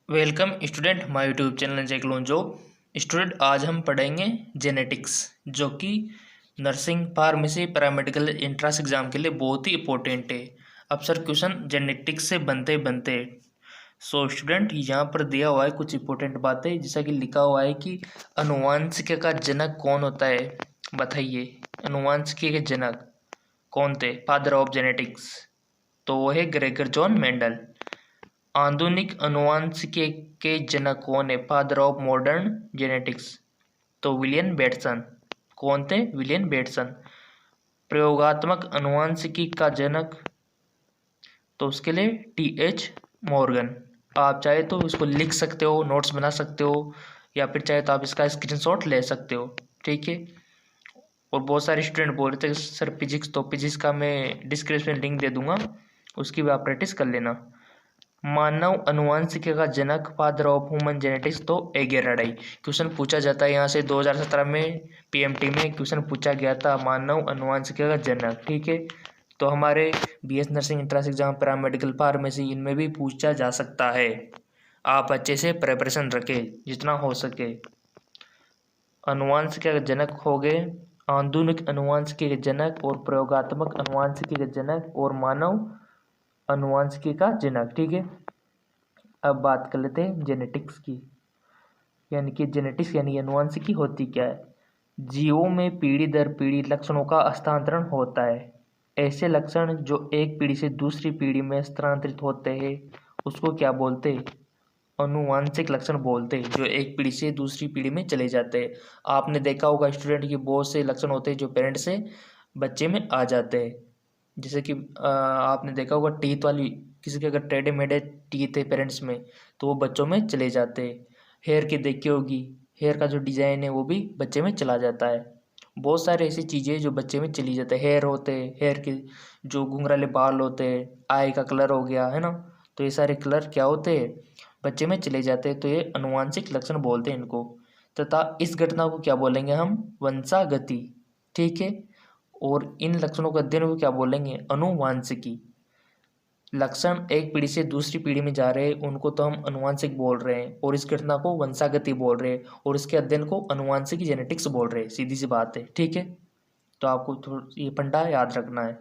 Welcome student my YouTube channel जैक लोंजो। Student आज हम पढ़ेंगे जेनेटिक्स, जो कि nursing, pharmacy, paramedical entrance exam के लिए बहुत ही इंपॉर्टेंट है। अक्सर क्वेश्चन जेनेटिक्स से बनते बनते। सो स्टूडेंट यहाँ पर दिया हुआ है कुछ इंपॉर्टेंट बातें, जैसा कि लिखा हुआ है कि अनुवांशिकी का जनक कौन होता है, बताइए। अनुवांशिकी के जनक कौन थे, फादर ऑफ जेनेटिक्स? तो वो है ग्रेगर जॉन मेंडल। आधुनिक अनुवांशिकी के जनक कौन है, फादर ऑफ मॉडर्न जेनेटिक्स? तो विलियम बेटसन। कौन थे? William Bateson. प्रयोगात्मक अनुवांशिकी का जनक, तो उसके लिए टी.एच. मॉर्गन। आप चाहे तो इसको लिख सकते हो, नोट्स बना सकते हो, या फिर चाहे तो आप इसका स्क्रीनशॉट ले सकते हो, ठीक है। और बहुत सारे स्टूडेंट बोल रहे थे सर फिजिक्स, तो फिजिक्स का मैं डिस्क्रिप्शन में लिंक दे दूंगा, उसकी भी आप प्रैक्टिस कर लेना। मानव अनुवांशिकी का जनक, फादर ऑफ ह्यूमन जेनेटिक्स, तो एगेराडाई। क्वेश्चन पूछा जाता है यहाँ से 2017 में पीएमटी में क्वेश्चन पूछा गया था, मानव अनुवांशिकी का जनक, ठीक है। तो हमारे BS nursing entrance exam, paramedical, pharmacy, इनमें भी पूछा जा सकता है। आप अच्छे से प्रिपरेशन रखें जितना हो सके। अनुवांशिकी के जनक हो गए आधुनिक अनुवांशिकी के जनक, और प्रयोगात्मक अनुवांशिकी के जनक, और मानव अनुवांशिकी का जनक, ठीक है। अब बात कर लेते हैं जेनेटिक्स की, यानी कि जेनेटिक्स यानी अनुवांशिकी होती क्या है। जीवों में पीढ़ी दर पीढ़ी लक्षणों का हस्तांतरण होता है। ऐसे लक्षण जो एक पीढ़ी से दूसरी पीढ़ी में स्थानांतरित होते हैं उसको क्या बोलते हैं? अनुवांशिक लक्षण बोलते हैं, जो एक पीढ़ी से दूसरी पीढ़ी में चले जाते हैं। आपने देखा होगा स्टूडेंट की बहुत से लक्षण होते हैं जो पेरेंट्स से बच्चे में आ जाते हैं। जैसे कि आपने देखा होगा टीथ वाली, किसी के अगर टेढ़े मेढ़े टीथ है पेरेंट्स में, तो वो बच्चों में चले जाते हैं। हेयर की देखी होगी, हेयर का जो डिज़ाइन है वो भी बच्चे में चला जाता है। बहुत सारे ऐसी चीज़ें जो बच्चे में चली जाते हैं। हेयर होते हैं, हेयर के जो घुंघराले बाल होते हैं, आई का कलर हो गया है ना, तो ये सारे कलर क्या होते हैं, बच्चे में चले जाते हैं। तो ये अनुवांशिक लक्षण बोलते हैं इनको। तथा इस घटना को क्या बोलेंगे हम? वंशागति, ठीक है। और इन लक्षणों के अध्ययन को क्या बोलेंगे? अनुवांशिकी। लक्षण एक पीढ़ी से दूसरी पीढ़ी में जा रहे हैं उनको तो हम अनुवांशिक बोल रहे हैं, और इस घटना को वंशागति बोल रहे हैं, और इसके अध्ययन को अनुवांशिकी जेनेटिक्स बोल रहे हैं। सीधी सी बात है, ठीक है। तो आपको थोड़ा ये फंडा याद रखना है।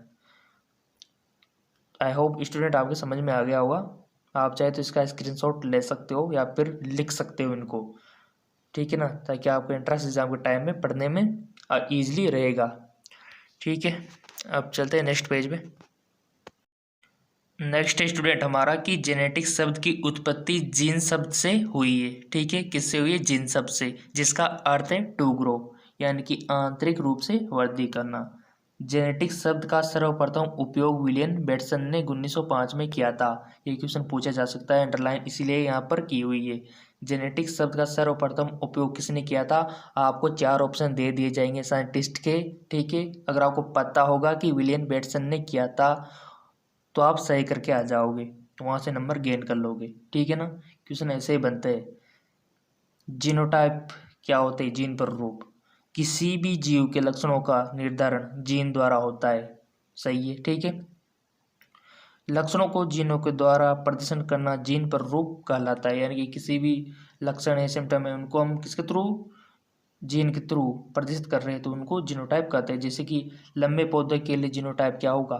आई होप स्टूडेंट आपके समझ में आ गया होगा। आप चाहे तो इसका स्क्रीनशॉट ले सकते हो या फिर लिख सकते हो इनको, ठीक है ना, ताकि आपको एंट्रेंस एग्जाम के टाइम में पढ़ने में ईजिली रहेगा, ठीक है। अब चलते हैं नेक्स्ट पेज पे। नेक्स्ट स्टूडेंट हमारा कि जेनेटिक्स शब्द की उत्पत्ति जीन शब्द से हुई है, ठीक है। किससे हुई है? जीन शब्द से, जिसका अर्थ है टू ग्रो, यानी कि आंतरिक रूप से वृद्धि करना। जेनेटिक्स शब्द का सर्वप्रथम उपयोग विलियम बेटसन ने 1905 में किया था। ये क्वेश्चन पूछा जा सकता है, अंडरलाइन इसीलिए यहाँ पर की हुई है। जेनेटिक्स शब्द का सर्वप्रथम उपयोग किसने किया था? आपको चार ऑप्शन दे दिए जाएंगे साइंटिस्ट के, ठीक है। अगर आपको पता होगा कि विलियम बेटसन ने किया था तो आप सही करके आ जाओगे, वहाँ से नंबर गेन कर लोगे, ठीक है ना। क्वेश्चन ऐसे ही बनते हैं। जीनोटाइप क्या होते हैं? जीन पर रूप। किसी भी जीव के लक्षणों का निर्धारण जीन द्वारा होता है, सही है, ठीक है। लक्षणों को जीनों के द्वारा प्रदर्शन करना जीन पर रूप कहलाता है, यानी कि किसी भी लक्षण है, सिम्टम है, उनको हम किसके थ्रू? जीन के थ्रू प्रदर्शित कर रहे हैं तो उनको जीनोटाइप कहते हैं। जैसे कि लंबे पौधे के लिए जीनोटाइप क्या होगा?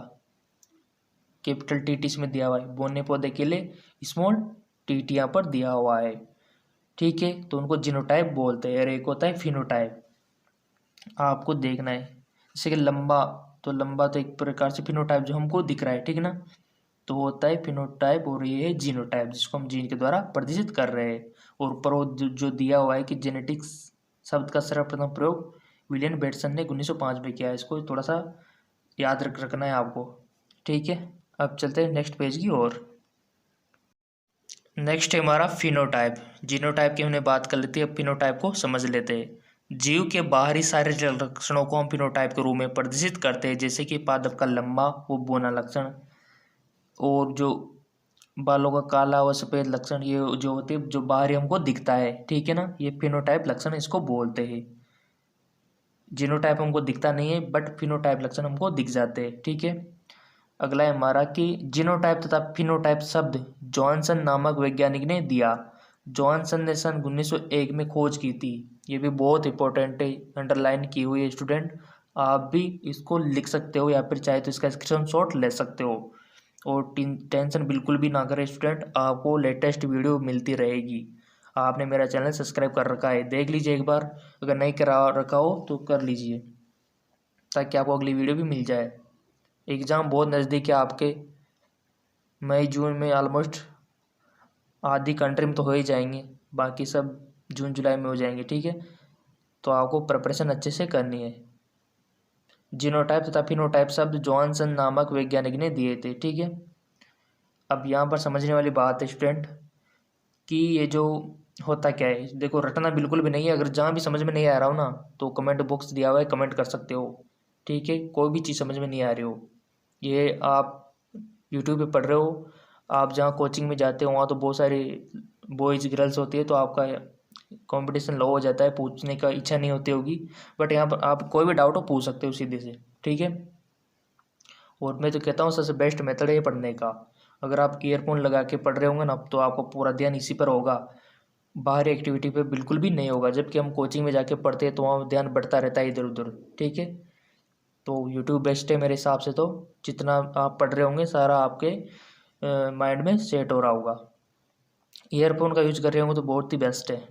कैपिटल टी इसमें दिया हुआ है। बोने पौधे के लिए स्मॉल टी यहाँ पर दिया हुआ है, ठीक है। तो उनको जीनोटाइप बोलते हैं। और एक होता है फिनोटाइप, आपको देखना है। जैसे कि लंबा, तो लंबा तो एक प्रकार से फिनोटाइप जो हमको दिख रहा है, ठीक है ना, तो वो होता है फिनोटाइप, और ये है जीनोटाइप जिसको हम जीन के द्वारा प्रदर्शित कर रहे हैं। और ऊपर वो जो दिया हुआ है कि जेनेटिक्स शब्द का सर्वप्रथम प्रयोग विलियम बेटसन ने 1905 में किया है, इसको थोड़ा सा याद रखना है आपको, ठीक है। अब चलते हैं नेक्स्ट पेज की ओर। नेक्स्ट है हमारा फिनोटाइप। जीनोटाइप की हमने बात कर लेती है, अब फिनोटाइप को समझ लेते हैं। जीव के बाहरी शारीरिक लक्षणों को हम फिनोटाइप के रूप में प्रदर्शित करते हैं, जैसे कि पादप का लंबा वो बोना लक्षण, और जो बालों का काला व सफ़ेद लक्षण, ये जो होते हैं जो बाहरी हमको दिखता है, ठीक है ना, ये फिनोटाइप लक्षण इसको बोलते हैं। जीनोटाइप हमको दिखता नहीं है, बट फिनोटाइप लक्षण हमको दिख जाते हैं, ठीक है। अगला है हमारा कि जीनोटाइप तथा फिनोटाइप शब्द जॉनसन नामक वैज्ञानिक ने दिया। जॉनसन ने सन 1901 में खोज की थी। ये भी बहुत इंपॉर्टेंट है, अंडरलाइन की हुई है स्टूडेंट। आप भी इसको लिख सकते हो या फिर चाहे तो इसका स्क्रीनशॉट ले सकते हो। और टेंशन बिल्कुल भी ना करें स्टूडेंट, आपको लेटेस्ट वीडियो मिलती रहेगी। आपने मेरा चैनल सब्सक्राइब कर रखा है, देख लीजिए एक बार, अगर नहीं करा रखा हो तो कर लीजिए, ताकि आपको अगली वीडियो भी मिल जाए। एग्ज़ाम बहुत नज़दीक है आपके, मई जून में ऑलमोस्ट आधी कंट्री में तो हो ही जाएंगे, बाकी सब जून जुलाई में हो जाएंगे, ठीक है। तो आपको प्रिपरेशन अच्छे से करनी है। जीनोटाइप तथा फिनोटाइप शब्द जॉनसन नामक वैज्ञानिक ने दिए थे, ठीक है। अब यहाँ पर समझने वाली बात है स्टूडेंट कि ये जो होता क्या है, देखो रटना बिल्कुल भी नहीं है। अगर जहाँ भी समझ में नहीं आ रहा हो ना, तो कमेंट बॉक्स दिया हुआ है, कमेंट कर सकते हो, ठीक है। कोई भी चीज़ समझ में नहीं आ रही हो, ये आप यूट्यूब पे पढ़ रहे हो, आप जहाँ कोचिंग में जाते हो वहाँ तो बहुत सारे बॉयज़ गर्ल्स होती है, तो आपका कंपटीशन लो हो जाता है, पूछने का इच्छा नहीं होती होगी। बट यहाँ पर आप कोई भी डाउट हो पूछ सकते हो सीधे से, ठीक है। और मैं तो कहता हूँ सबसे बेस्ट मेथड है पढ़ने का। अगर आप ईयरफोन लगा के पढ़ रहे होंगे ना, तो आपको पूरा ध्यान इसी पर होगा, बाहरी एक्टिविटी पे बिल्कुल भी नहीं होगा। जबकि हम कोचिंग में जाके पढ़ते हैं तो वहाँ ध्यान बढ़ता रहता है इधर उधर, ठीक है। तो यूट्यूब बेस्ट है मेरे हिसाब से, तो जितना आप पढ़ रहे होंगे सारा आपके माइंड में सेट हो रहा होगा। ईयरफोन का यूज कर रहे होंगे तो बहुत ही बेस्ट है।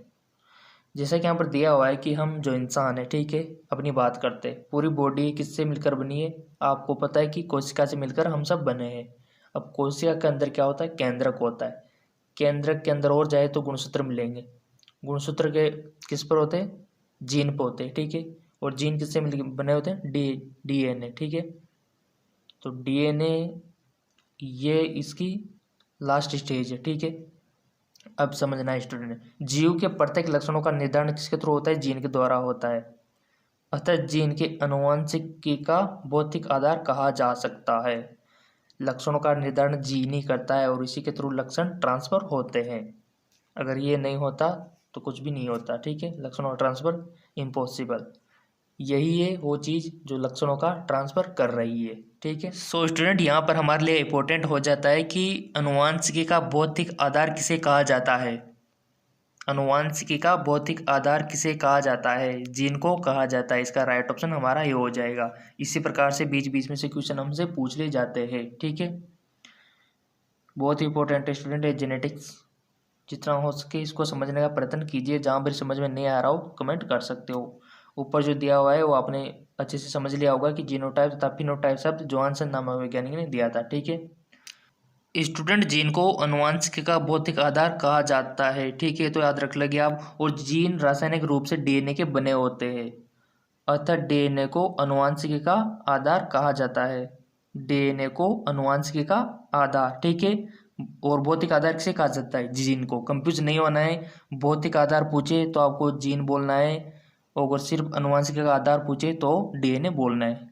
जैसा कि यहाँ पर दिया हुआ है कि हम जो इंसान है, ठीक है, अपनी बात करते हैं, पूरी बॉडी किससे मिलकर बनी है। आपको पता है कि कोशिका से मिलकर हम सब बने हैं। अब कोशिका के अंदर क्या होता है, केंद्रक होता है। केंद्रक के अंदर और जाए तो गुणसूत्र मिलेंगे। गुणसूत्र के किस पर होते हैं, जीन पर होते हैं, ठीक है। और जीन किससे मिल बने होते हैं, डीएनए, ठीक है। तो डीएनए ये इसकी लास्ट स्टेज है, ठीक है। अब समझना है स्टूडेंट, जीव के प्रत्येक लक्षणों का निर्धारण किसके थ्रू होता है, जीन के द्वारा होता है। अतः जीन के आनुवंशिकी का भौतिक आधार कहा जा सकता है। लक्षणों का निर्धारण जीन ही करता है और इसी के थ्रू लक्षण ट्रांसफर होते हैं। अगर ये नहीं होता तो कुछ भी नहीं होता, ठीक है। लक्षणों का ट्रांसफर इम्पॉसिबल, यही है वो चीज़ जो लक्षणों का ट्रांसफर कर रही है, ठीक है। सो स्टूडेंट, यहाँ पर हमारे लिए इम्पोर्टेंट हो जाता है कि आनुवंशिकी का भौतिक आधार किसे कहा जाता है। आनुवंशिकी का भौतिक आधार किसे कहा जाता है, जीन को कहा जाता है। इसका राइट ऑप्शन हमारा ये हो जाएगा। इसी प्रकार से बीच बीच में से क्वेश्चन हमसे पूछ ले जाते हैं, ठीक है। बहुत ही इंपॉर्टेंट है स्टूडेंट है जेनेटिक्स। जितना हो सके इसको समझने का प्रयत्न कीजिए। जहाँ पर समझ में नहीं आ रहा हो कमेंट कर सकते हो। ऊपर जो दिया हुआ है वो आपने अच्छे से समझ लिया होगा कि जीनोटाइप तथा फिनोटाइप शब्द जॉनसन नामक वैज्ञानिक ने दिया था, ठीक है। स्टूडेंट, जीन को आनुवंशिकी का भौतिक आधार कहा जाता है, ठीक है, तो याद रख लेंगे आप। और जीन रासायनिक रूप से डीएनए के बने होते हैं, अतः डीएनए को आनुवंशिकी का आधार कहा जाता है। डीएनए को आनुवंशिकी का आधार, ठीक है। और भौतिक आधार किसे कहा जाता है, जीन को। कंफ्यूज नहीं होना है, भौतिक आधार पूछे तो आपको जीन बोलना है, और अगर सिर्फ आनुवंशिकी का आधार पूछे तो डीएनए बोलना है।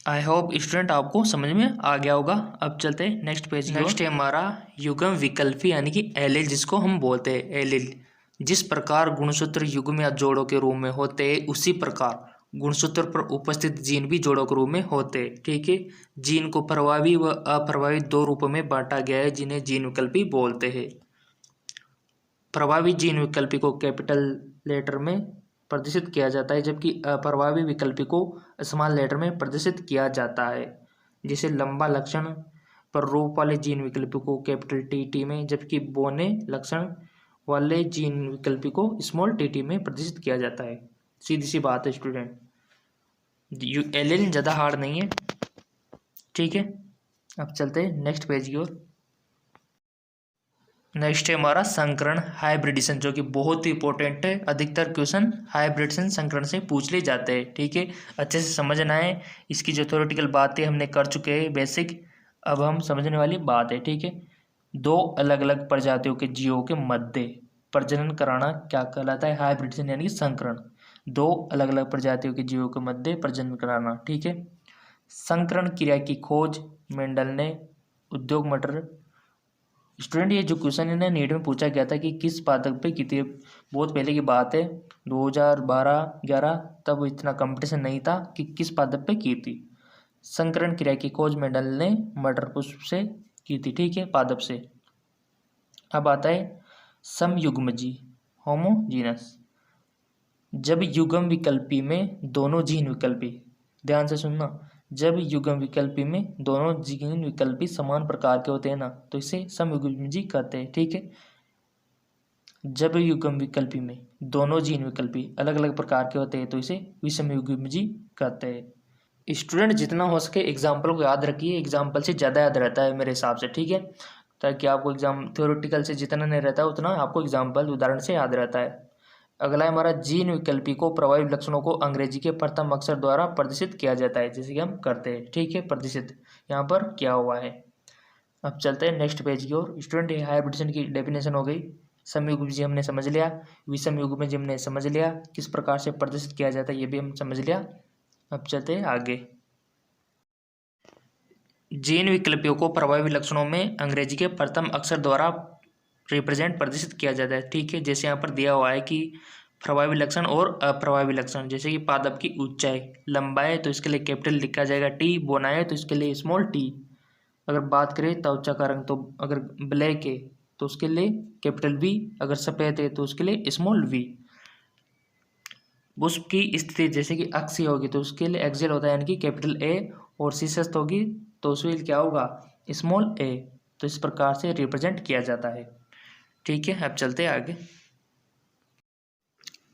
आई होप स्टूडेंट आपको समझ में आ गया होगा। अब चलते हैं नेक्स्ट पेज। नेक्स्ट है हमारा युग्म विकल्पी यानी कि एलील, जिसको हम बोलते हैं एलील। जिस प्रकार गुणसूत्र युग्म या जोड़ों के रूप में होते हैं, उसी प्रकार गुणसूत्र पर उपस्थित जीन भी जोड़ों के रूप में होते हैं, ठीक है। जीन को प्रभावी व अप्रभावी दो रूपों में बांटा गया है, जिन्हें जीन विकल्पी बोलते हैं। प्रभावी जीन विकल्पी को कैपिटल लेटर में प्रदर्शित किया जाता है, जबकि अप्रभावी विकल्पी को स्मॉल लेटर में प्रदर्शित किया जाता है। जैसे लंबा लक्षण पर रूप वाले जीन विकल्पी को कैपिटल टी में, जबकि बौने लक्षण वाले जीन विकल्पी को स्मॉल टी में प्रदर्शित किया जाता है। सीधी सी बात है स्टूडेंट, एलियन ज़्यादा हार्ड नहीं है, ठीक है। अब चलते हैं नेक्स्ट पेज की ओर। नेक्स्ट है हमारा संकरण हाइब्रिडेशन, जो कि बहुत ही इंपॉर्टेंट है। अधिकतर क्वेश्चन हाइब्रिडेशन संकरण से पूछ ले जाते हैं, ठीक है। अच्छे से समझना है। इसकी जो थ्योरेटिकल बातें हमने कर चुके हैं बेसिक, अब हम समझने वाली बात है, ठीक है। दो अलग अलग प्रजातियों के जीवों के मध्य प्रजनन कराना क्या कहलाता है, हाइब्रिडेशन यानी कि संकरण। दो अलग अलग प्रजातियों के जीवों के मध्य प्रजनन कराना, ठीक है। संकरण क्रिया की खोज मेंडल ने उद्योग मटर। स्टूडेंट, ये जो क्वेश्चन है ना नीट में पूछा गया था कि किस पादप पे की थी। बहुत पहले की बात है, 2012-11, तब इतना कंपटीशन नहीं था कि किस पादप पे की थी। संकरण क्रिया की खोज मेंडल ने मटर पुष्प से की थी, ठीक है, पादप से। अब आता है समयुग्मजी होमोजीनस। जब युग्म विकल्पी में दोनों जीन विकल्पी, ध्यान से सुनना, जब युग्म विकल्पी में दोनों जीन विकल्पी समान प्रकार के होते हैं ना, तो इसे समयुग्मजी कहते हैं। ठीक है, जब युग्म विकल्पी में दोनों जीन विकल्पी अलग अलग प्रकार के होते हैं तो इसे विषमयुग्मजी कहते हैं। स्टूडेंट जितना हो सके एग्जाम्पल को याद रखिए, एग्जाम्पल से ज़्यादा याद रहता है मेरे हिसाब से। ठीक है, ताकि आपको एग्जाम थ्योरेटिकल से जितना नहीं रहता है उतना आपको एग्जाम्पल उदाहरण से याद रहता है। अगला है हमारा, जीन विकल्पी को प्रभावी लक्षणों को अंग्रेजी के प्रथम अक्षर द्वारा प्रदर्शित किया जाता है, जैसे कि हम करते हैं। ठीक है, प्रदर्शित यहाँ पर किया हुआ है। अब चलते हैं नेक्स्ट पेज की ओर। स्टूडेंट ये हाइब्रिडेशन की डेफिनेशन हो गई, समयुग्मजी हमने समझ लिया, विषमयुग्मजी हमने समझ लिया, किस प्रकार से प्रदर्शित किया जाता है ये भी हम समझ लिया। अब चलते हैं आगे। जीन विकल्पियों को प्रभावी लक्षणों में अंग्रेजी के प्रथम अक्षर द्वारा रिप्रेजेंट प्रदर्शित किया जाता है। ठीक है, जैसे यहाँ पर दिया हुआ है कि प्रभावी लक्षण और अप्रभावी लक्षण, जैसे कि पादप की ऊंचाई, लंबाई तो इसके लिए कैपिटल लिखा जाएगा टी, बोनाई तो इसके लिए स्मॉल टी। अगर बात करें त्वचा का रंग, तो अगर ब्लैक है तो उसके लिए कैपिटल वी, अगर सफ़ेद है तो उसके लिए स्मॉल वी। पुष्प की स्थिति जैसे कि अक्षीय होगी तो उसके लिए एक्सियल होता है यानी कि कैपिटल ए, और शीर्षस्थ होगी तो उसमें क्या होगा, स्मॉल ए। तो इस प्रकार से रिप्रेजेंट किया जाता है। ठीक है, अब चलते हैं आगे।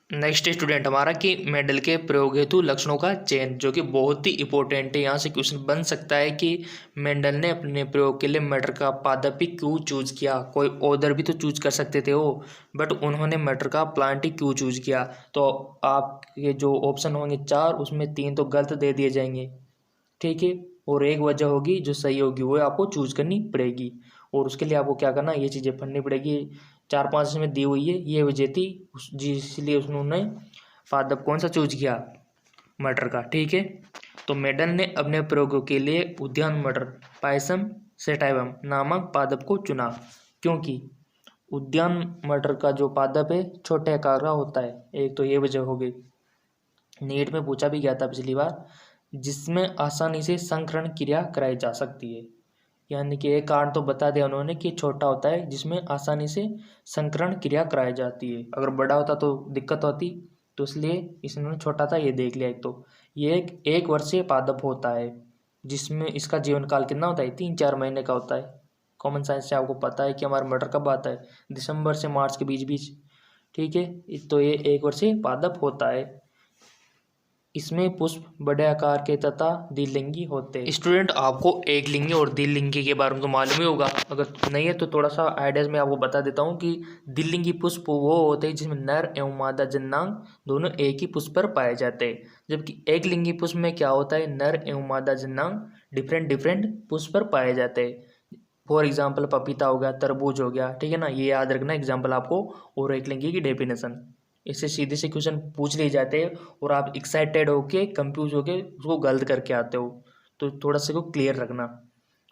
नेक्स्ट स्टूडेंट हमारा कि मेंडल के प्रयोग हेतु लक्षणों का चयन, जो कि बहुत ही इंपॉर्टेंट है। यहाँ से क्वेश्चन बन सकता है कि मेंडल ने अपने प्रयोग के लिए मटर का पादप ही क्यों चूज किया, कोई ऑर्डर भी तो चूज कर सकते थे वो, बट उन्होंने मटर का प्लांट ही क्यों चूज किया। तो आपके जो ऑप्शन होंगे 4, उसमें 3 तो गलत दे दिए जाएंगे। ठीक है, और एक वजह होगी जो सही होगी वो आपको चूज करनी पड़ेगी, और उसके लिए आपको क्या करना, ये चीज़ें पढ़नी पड़ेगी। 4-5 इसमें दी हुई है, ये वजह थी जिसलिए उन्होंने पादप कौन सा चूज किया, मटर का। ठीक है, तो मेंडल ने अपने प्रयोगों के लिए उद्यान मटर पायसम सेटाइवम नामक पादप को चुना, क्योंकि उद्यान मटर का जो पादप है छोटे आकार का होता है। एक तो ये वजह हो गई, नीट में पूछा भी गया था पिछली बार, जिसमें आसानी से संकरण क्रिया कराई जा सकती है। यानी कि एक कारण तो बता दिया उन्होंने कि छोटा होता है जिसमें आसानी से संकरण क्रिया कराई जाती है, अगर बड़ा होता तो दिक्कत होती, तो इसलिए इसने छोटा था ये देख लिया। एक तो ये एक वर्षीय पादप होता है जिसमें इसका जीवन काल कितना होता है, 3-4 महीने का होता है। कॉमन साइंस से आपको पता है कि हमारा मटर कब आता है, दिसंबर से मार्च के बीच बीच। ठीक है, तो ये एक वर्षीय पादप होता है। इसमें पुष्प बड़े आकार के तथा द्विलिंगी होते हैं। स्टूडेंट आपको एक लिंगी और द्विलिंगी के बारे में तो मालूम ही होगा, अगर नहीं है तो थोड़ा सा आइडियाज में आपको बता देता हूँ कि द्विलिंगी पुष्प वो होते हैं जिसमें नर एवं मादा जननांग दोनों एक ही पुष्प पर पाए जाते हैं, जबकि एक लिंगी पुष्प में क्या होता है, नर एवं मादा जननांग डिफरेंट पुष्प पर पाए जाते हैं। फॉर एग्जाम्पल पपीता हो गया, तरबूज हो गया। ठीक है ना, ये याद रखना एग्जाम्पल आपको, और एक लिंगी की डेफिनेशन। इससे सीधे से क्वेश्चन पूछ लिए जाते हैं और आप एक्साइटेड होके कंफ्यूज होके उसको गलत करके आते हो, तो थोड़ा सा को क्लियर रखना।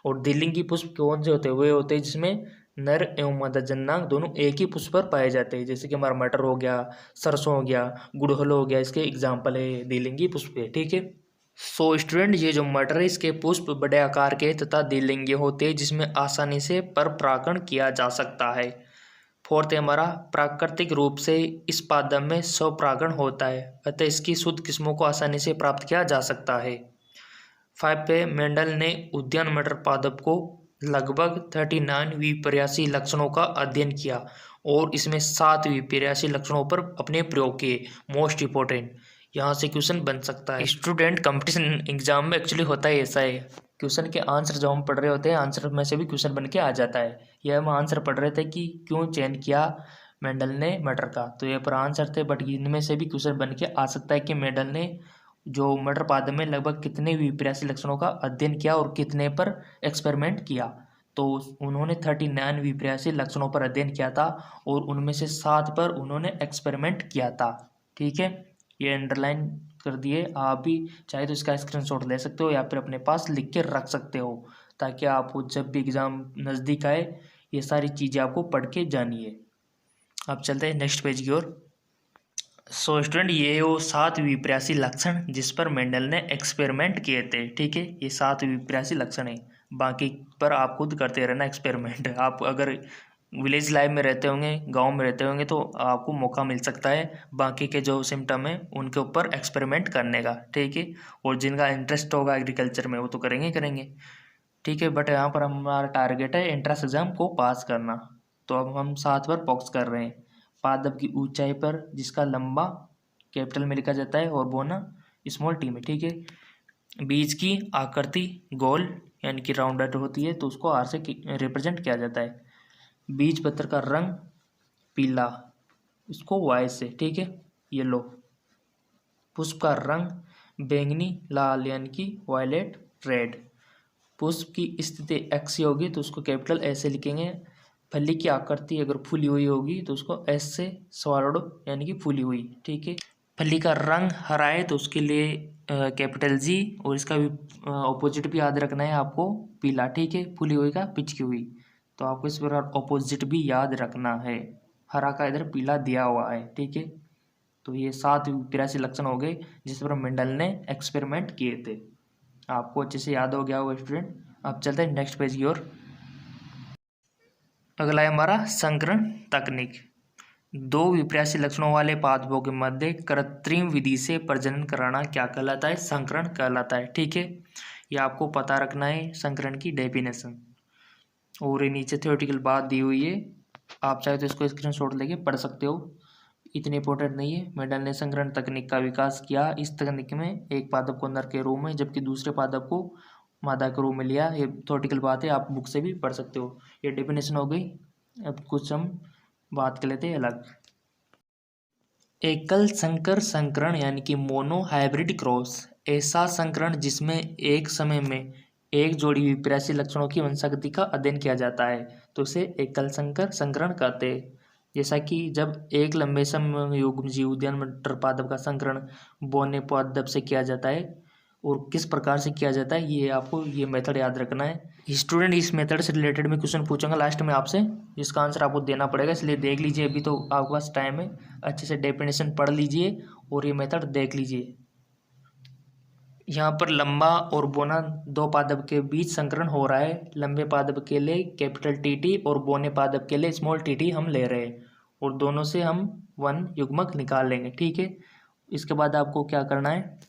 और द्विलिंगी पुष्प कौन से होते हैं, वे होते हैं जिसमें नर एवं मादा जननांग दोनों एक ही पुष्प पर पाए जाते हैं, जैसे कि हमारा मटर हो गया, सरसों हो गया, गुड़हल हो गया, इसके एग्जाम्पल है द्विलिंगी पुष्प है। ठीक है, सो स्टूडेंट ये जो मटर है इसके पुष्प बड़े आकार के तथा द्विलिंगी होते हैं जिसमें आसानी से पर परागण किया जा सकता है। फोर्थ है हमारा, प्राकृतिक रूप से इस पादप में स्वपरागण होता है, अतः इसकी शुद्ध किस्मों को आसानी से प्राप्त किया जा सकता है। 5 पे मेंडल ने उद्यान मटर पादप को लगभग 39 विपर्यासी लक्षणों का अध्ययन किया और इसमें 7 विपर्यासी लक्षणों पर अपने प्रयोग किए। मोस्ट इंपॉर्टेंट यहाँ से क्वेश्चन बन सकता है। स्टूडेंट कंपटीशन एग्जाम में एक्चुअली होता है ऐसा है, क्वेश्चन के आंसर जो हम पढ़ रहे होते हैं आंसर में से भी क्वेश्चन बन के आ जाता है। यह हम आंसर पढ़ रहे थे कि क्यों चयन किया मेंडल ने मटर का, तो ये पर आंसर थे, बट इनमें से भी क्वेश्चन बन के आ सकता है कि मेंडल ने जो मटर पादप में लगभग कितने विपर्यासी लक्षणों का अध्ययन किया और कितने पर एक्सपेरिमेंट किया। तो उन्होंने 39 विपर्यासी लक्षणों पर अध्ययन किया था और उनमें से 7 पर उन्होंने एक्सपेरिमेंट किया था। ठीक है, ये अंडरलाइन कर दिए। आप भी चाहे तो इसका स्क्रीनशॉट ले सकते हो या फिर अपने पास लिख के रख सकते हो, ताकि आपको जब भी एग्ज़ाम नज़दीक आए ये सारी चीज़ें आपको पढ़ के जानिए। अब चलते हैं नेक्स्ट पेज की ओर। सो स्टूडेंट ये वो 7 विपर्यासी लक्षण जिस पर मेंडल ने एक्सपेरिमेंट किए थे। ठीक है, ये 7 विपर्यासी लक्षण है, बाकी पर आप खुद करते रहना एक्सपेरिमेंट। आप अगर विलेज लाइफ में रहते होंगे, गांव में रहते होंगे, तो आपको मौका मिल सकता है बाकी के जो सिम्टम है उनके ऊपर एक्सपेरिमेंट करने का, ठीक है। और जिनका इंटरेस्ट होगा एग्रीकल्चर में वो तो करेंगे ही करेंगे, ठीक है। बट यहाँ पर हमारा टारगेट है एंट्रेंस एग्जाम को पास करना, तो अब हम 7 पर फोकस कर रहे हैं। पादप की ऊंचाई पर, जिसका लंबा कैपिटल में लिखा जाता है और बोना स्मॉल टी में, ठीक है। बीज की आकृति गोल यानी कि राउंडेड होती है, तो उसको आर से रिप्रेजेंट किया जाता है। बीज पत्र का रंग पीला, उसको वाई से, ठीक है, येलो। पुष्प का रंग बैंगनी लाल यानी कि वायलेट रेड। पुष्प की स्थिति एक्स होगी तो उसको कैपिटल एस से लिखेंगे। फली की आकृति अगर फूली हुई होगी तो उसको एस से स्वालोड यानी कि फूली हुई, ठीक है। फली का रंग हरा है तो उसके लिए कैपिटल जी, और इसका भी ऑपोजिट भी याद रखना है आपको, पीला, ठीक है। फूली हुई का पिचकी हुई, तो आपको इस प्रकार ऑपोजिट भी याद रखना है। हरा का इधर पीला दिया हुआ है, ठीक है। तो ये 7 विपरासी लक्षण हो गए जिस पर मेंडल ने एक्सपेरिमेंट किए थे। आपको अच्छे से याद हो गया होगा स्टूडेंट। अब चलते हैं नेक्स्ट पेज की ओर। अगला है हमारा संकरण तकनीक। 2 विपरासी लक्षणों वाले पादपों के मध्य कृत्रिम विधि से प्रजनन कराना क्या कहलाता है? संकरण कहलाता है, ठीक है। ये आपको पता रखना है संकरण की डेफिनेशन, और ये नीचे थ्योरेटिकल बात दी हुई है, आप चाहे तो इसको स्क्रीनशॉट लेके पढ़ सकते हो, इतनी इंपॉर्टेंट नहीं है। मेंडल ने संकरण तकनीक का विकास किया। इस तकनीक में एक पादप को नर के रूप में जबकि दूसरे पादप को मादा के रूप में लिया। ये थ्योरेटिकल बात है, आप बुक से भी पढ़ सकते हो। ये डेफिनेशन हो गई। अब कुछ हम बात कर लेते हैं अलग। एकल संकर संकरण यानी कि मोनो हाइब्रिड क्रॉस, ऐसा संकरण जिसमें एक समय में एक जोड़ी विपरासी लक्षणों की वंशागति का अध्ययन किया जाता है, तो इसे एकल संकर संकरण कहते हैं। जैसा कि जब एक लंबे समय युग्म जीव उद्यान मटर पादप का संकरण बोने पादप से किया जाता है और किस प्रकार से किया जाता है, ये आपको ये मेथड याद रखना है। स्टूडेंट इस मेथड से रिलेटेड में क्वेश्चन पूछूंगा लास्ट में आपसे, जिसका आंसर आपको देना पड़ेगा, इसलिए देख लीजिए। अभी तो आपके पास टाइम है, अच्छे से डेफिनेशन पढ़ लीजिए और ये मेथड देख लीजिए। यहाँ पर लंबा और बोना 2 पादप के बीच संकरण हो रहा है। लंबे पादप के लिए कैपिटल टी और बोने पादप के लिए स्मॉल टी हम ले रहे हैं, और दोनों से हम 1 युग्मक निकाल लेंगे, ठीक है। इसके बाद आपको क्या करना है,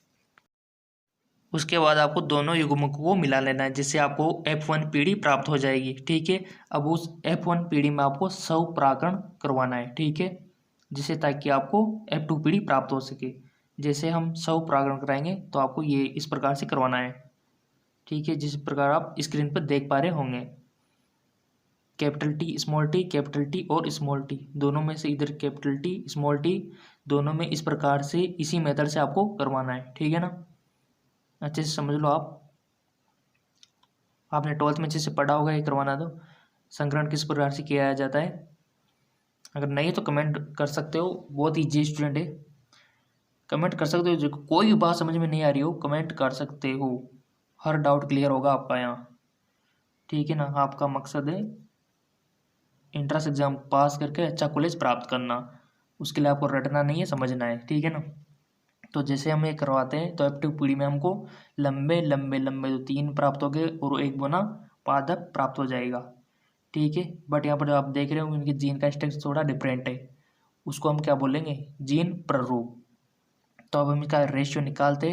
उसके बाद आपको दोनों युग्मकों को मिला लेना है, जिससे आपको F1 पीढ़ी प्राप्त हो जाएगी, ठीक है। अब उस F1 पीढ़ी में आपको स्वपरागण करवाना है, ठीक है, जिससे ताकि आपको F2 पीढ़ी प्राप्त हो सके। जैसे हम स्वपरागण कराएंगे तो आपको ये इस प्रकार से करवाना है, ठीक है, जिस प्रकार आप स्क्रीन पर देख पा रहे होंगे। कैपिटल टी कैपिटल टी और स्मॉल टी, दोनों में से इधर कैपिटल टी स्मॉल टी, दोनों में इस प्रकार से इसी मेथड से आपको करवाना है, ठीक है ना। अच्छे से समझ लो आप, आपने 12th में अच्छे से पढ़ा होगा ये करवाना। तो संकरण किस प्रकार से किया जाता है, अगर नहीं तो कमेंट कर सकते हो, बहुत ईजी स्टूडेंट है, कमेंट कर सकते हो। जो कोई भी बात समझ में नहीं आ रही हो कमेंट कर सकते हो, हर डाउट क्लियर होगा आपका यहाँ, ठीक है ना। आपका मकसद है एंट्रेंस एग्जाम पास करके अच्छा कॉलेज प्राप्त करना, उसके लिए आपको रटना नहीं है, समझना है, ठीक है ना। तो जैसे हम ये करवाते हैं तो F2 पीढ़ी में हमको लंबे लंबे लंबे 3 प्राप्त हो गए और एक बोना पादप प्राप्त हो जाएगा, ठीक है। बट यहाँ पर आप देख रहे हो इनके जीन का स्ट्रक्चर थोड़ा डिफरेंट है, उसको हम क्या बोलेंगे, जीन प्ररूप। तो अब हम इसका रेशियो निकालते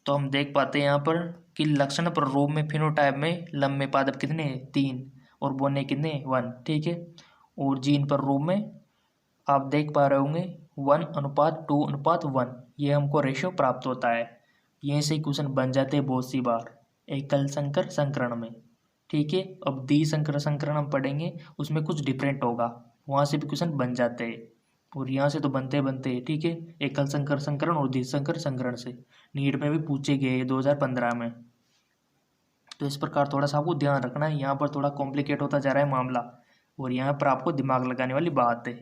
तो हम देख पाते हैं यहाँ पर कि लक्षण प्ररूप में फिनोटाइप में लंबे पादप कितने हैं, 3, और बोने कितने, 1, ठीक है। और जीन प्ररूप में आप देख पा रहे होंगे 1:2:1, ये हमको रेशियो प्राप्त होता है। यहीं से क्वेश्चन बन जाते हैं बहुत सी बार एकल संकर संकरण में, ठीक है। अब द्विसंकर संकरण हम पढ़ेंगे, उसमें कुछ डिफरेंट होगा, वहाँ से भी क्वेश्चन बन जाते हैं, और यहाँ से तो बनते हैं, ठीक है। एकल संकर संकरण और द्विसंकर संकरण से नीट में भी पूछे गए 2015 में। तो इस प्रकार थोड़ा सा आपको ध्यान रखना है, यहाँ पर थोड़ा कॉम्प्लिकेट होता जा रहा है मामला, और यहाँ पर आपको दिमाग लगाने वाली बात है।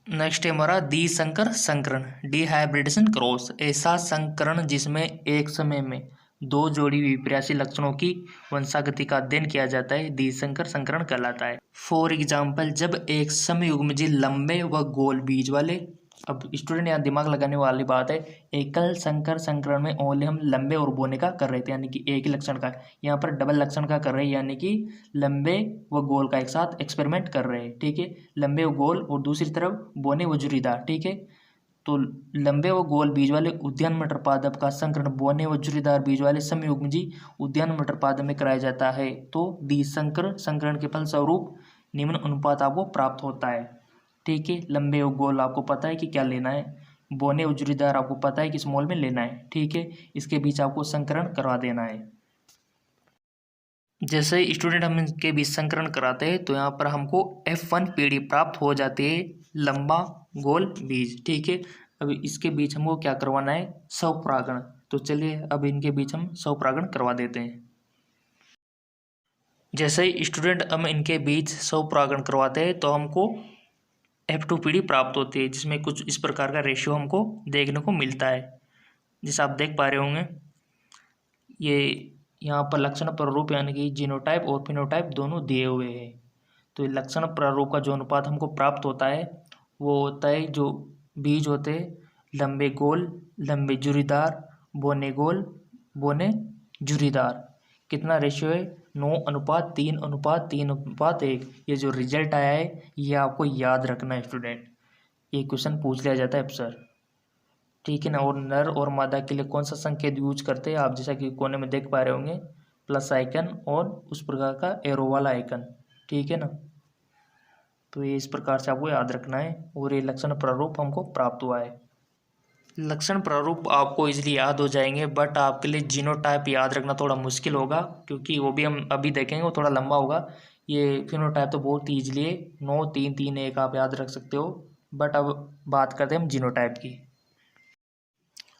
नेक्स्ट है हमारा द्विसंकर संकरण, डिहाइब्रिडेशन क्रॉस, ऐसा संकरण जिसमें एक समय में 2 जोड़ी विपरासी लक्षणों की वंशागति का अध्ययन किया जाता है, द्विसंकर संकरण कहलाता है। फॉर एग्जाम्पल, जब एक समयुग्मजीव लंबे व गोल बीज वाले अब स्टूडेंट यहाँ दिमाग लगाने वाली बात है, एकल संकर संकरण में ओनली हम लंबे और बोने का कर रहे थे, यानी कि एक ही लक्षण का। यहाँ पर डबल लक्षण का कर रहे हैं, यानी कि लंबे व गोल का एक साथ एक्सपेरिमेंट कर रहे हैं, ठीक है। लंबे व गोल और दूसरी तरफ बोने व झुर्रीदार, ठीक है। तो लंबे व गोल बीज वाले उद्यान मटर पादप का संकरण बोने व झुर्रीदार बीज वाले समयुग्मजी उद्यान मटर पादप में कराया जाता है। तो द्विसंकर संकरण के फलस्वरूप निम्न अनुपात आपको प्राप्त होता है, ठीक है। लंबे और गोल आपको पता है कि क्या लेना है, बोने और झुर्रीदार आपको पता है किस मोल में लेना है, ठीक है। इसके बीच आपको संकरण करवा देना है। जैसे स्टूडेंट हम इनके बीच संकरण कराते हैं तो यहाँ पर हमको F1 पीढ़ी प्राप्त हो जाती है, लंबा गोल बीज, ठीक है। अब इसके बीच हमको क्या करवाना है, स्वपरागण। तो चलिए अब इनके बीच हम स्वपरागण करवा देते हैं। जैसे ही स्टूडेंट हम इनके बीच स्वपरागण करवाते हैं तो हमको F2 पीढ़ी प्राप्त होती है, जिसमें कुछ इस प्रकार का रेशियो हमको देखने को मिलता है, जिसे आप देख पा रहे होंगे। ये यहाँ पर लक्षण प्रारूप यानी कि जीनोटाइप और फिनोटाइप दोनों दिए हुए हैं। तो ये लक्षण प्रारूप का जो अनुपात हमको प्राप्त होता है वो होता है, जो बीज होते हैं लंबे गोल, लंबे झुर्रीदार, बोने गोल, बोने झुर्रीदार। कितना रेशियो है, 9:3:3:1। ये जो रिजल्ट आया है ये आपको याद रखना है स्टूडेंट, ये क्वेश्चन पूछ लिया जाता है अक्सर, ठीक है ना। और नर और मादा के लिए कौन सा संकेत यूज करते हैं आप, जैसा कि कोने में देख पा रहे होंगे, प्लस आइकन और उस प्रकार का एरो वाला आइकन, ठीक है ना। तो ये इस प्रकार से आपको याद रखना है। और ये लक्षण प्रारूप हमको प्राप्त हुआ है। लक्षण प्रारूप आपको इजीली याद हो जाएंगे, बट आपके लिए जीनोटाइप याद रखना थोड़ा मुश्किल होगा, क्योंकि वो भी हम अभी देखेंगे, वो थोड़ा लंबा होगा। ये फिनोटाइप तो बहुत ईजिली है, 9:3:3:1 आप याद रख सकते हो। बट अब बात करते हैं हम जीनोटाइप की।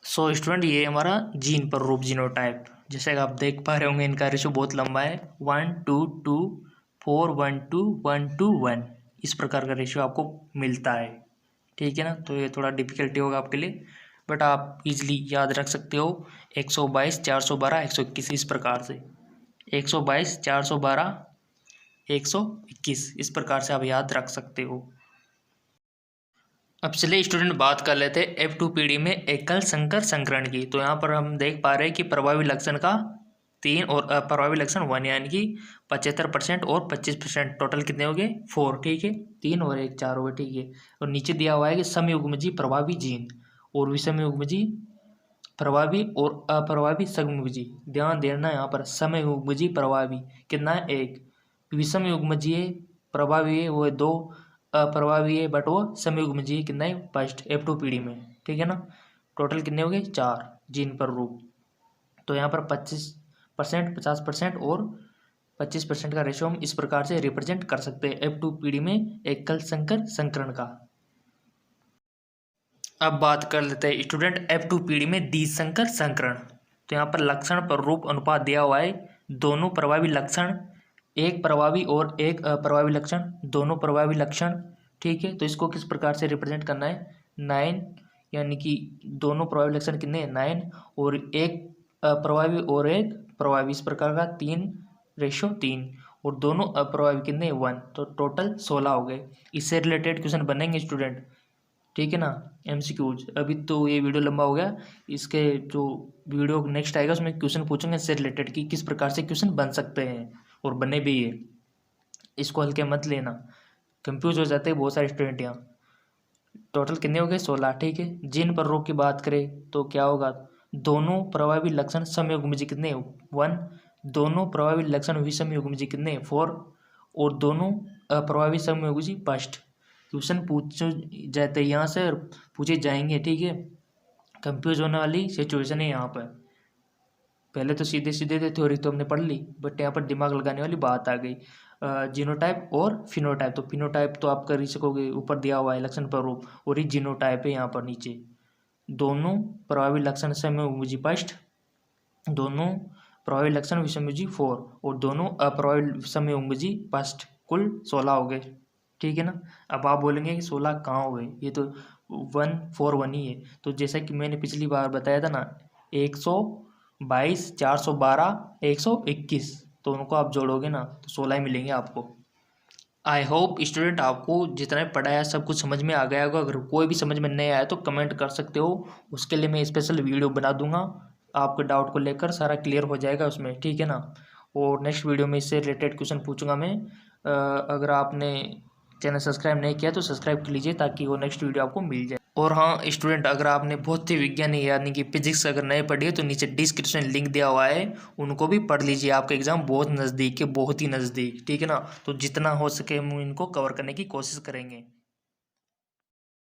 सो स्टूडेंट ये हमारा जीन प्रारूप जीनोटाइप, जैसे आप देख पा रहे होंगे इनका रेशो बहुत लंबा है, 1:2:2:4:1:2:1:1 इस प्रकार का रेशियो आपको मिलता है, ठीक है ना। तो ये थोड़ा डिफिकल्टी होगा आपके लिए, बट आप इजीली याद रख सकते हो। 122 412 121 इस प्रकार से, 122 412 121 इस प्रकार से आप याद रख सकते हो। अब चलिए स्टूडेंट बात कर लेते हैं F2 पीढ़ी में एकल संकर संकरण की। तो यहाँ पर हम देख पा रहे हैं कि प्रभावी लक्षण का 3 और अप्रभावी लक्षण 1, यानी कि 75% और 25%, टोटल कितने हो गए 4, ठीक है। 3 और 1 4 हो गए, ठीक है। और नीचे दिया हुआ है कि समयुग्मजी प्रभावी जीन और विषमयुग्मजी प्रभावी और अप्रभावी समयुग्मजी। ध्यान देना यहाँ पर समयुग्मजी प्रभावी कितना है 1, विषमयुग्मजी प्रभावी है वो 2, अप्रभावी है बट वो समयुग्मजी कितना है फर्स्ट F2 पीढ़ी में, ठीक है ना। टोटल कितने हो गए 4 जीन पर रूप। तो यहाँ पर 25%, 50% और 25% का रेशो हम इस प्रकार से रिप्रेजेंट कर सकते हैं F2 पीढ़ी में एकल संकर संकरण का। अब बात कर लेते हैं स्टूडेंट F2 पीढ़ी में द्विसंकर संकरण। तो यहाँ पर लक्षण पर रूप अनुपात दिया हुआ है, दोनों प्रभावी लक्षण, एक प्रभावी और एक अप्रभावी लक्षण, दोनों प्रभावी लक्षण, ठीक है। तो इसको किस प्रकार से रिप्रेजेंट करना है, 9, यानी कि दोनों प्रभावी लक्षण कितने 9 और एक अप्रभावी और एक प्रभावी, इस प्रकार का 3:3, और दोनों अप्रभावी कितने 1, तो टोटल 16 हो गए। इससे रिलेटेड क्वेश्चन बनेंगे स्टूडेंट, ठीक है ना, MCQs। अभी तो ये वीडियो लंबा हो गया, इसके जो वीडियो नेक्स्ट आएगा उसमें क्वेश्चन पूछेंगे इससे रिलेटेड कि किस प्रकार से क्वेश्चन बन सकते हैं और बने भी है। इसको हल्के मत लेना, कंफ्यूज हो जाते हैं बहुत सारे स्टूडेंट यहाँ। टोटल कितने हो गए 16, ठीक है। जीन पर रोग की बात करें तो क्या होगा, दोनों प्रभावी लक्षण समयुग्मजी कितने 1, दोनों प्रभावी लक्षण विषमयुग्मजी कितने 4, और दोनों अप्रभावी समयुग्मजी फर्स्ट। क्वेश्चन पूछे जाते हैं यहाँ से, पूछे जाएंगे, ठीक है। कंफ्यूज होने वाली सिचुएशन है यहाँ पर। पहले तो सीधे सीधे थे, थ्योरी तो हमने पढ़ ली, बट यहाँ पर दिमाग लगाने वाली बात आ गई। जीनोटाइप और फिनोटाइप, तो फिनोटाइप तो आप कर ही सकोगे, ऊपर दिया हुआ है लक्षण प्रारूप, और ये जीनोटाइप है यहाँ पर नीचे। दोनों प्रभावी लक्षण समयुग्मजी फर्स्ट, दोनों प्रभावी लक्षण विषमयुग्मजी 4, और दोनों अप्रभावी समयुग्मजी फर्स्ट। कुल 16 हो गए, ठीक है ना। अब आप बोलेंगे कि 16 कहाँ हो गए, ये तो 141 ही है। तो जैसा कि मैंने पिछली बार बताया था ना, 122 412 121, तो उनको आप जोड़ोगे ना तो 16 ही मिलेंगे आपको। आई होप स्टूडेंट आपको जितना पढ़ाया सब कुछ समझ में आ गया होगा। अगर कोई भी समझ में नहीं आया तो कमेंट कर सकते हो, उसके लिए मैं स्पेशल वीडियो बना दूंगा। आपके डाउट को लेकर सारा क्लियर हो जाएगा उसमें, ठीक है ना। और नेक्स्ट वीडियो में इससे रिलेटेड क्वेश्चन पूछूंगा मैं। अगर आपने चैनल सब्सक्राइब नहीं किया तो सब्सक्राइब कर लीजिए ताकि वो नेक्स्ट वीडियो आपको मिल जाए। और हाँ स्टूडेंट, अगर आपने भौतिक विज्ञान यानी कि फिजिक्स अगर नहीं पढ़ी है तो नीचे डिस्क्रिप्शन लिंक दिया हुआ है, उनको भी पढ़ लीजिए। आपका एग्जाम बहुत नज़दीक है, बहुत ही नज़दीक, ठीक है ना। तो जितना हो सके हम इनको कवर करने की कोशिश करेंगे।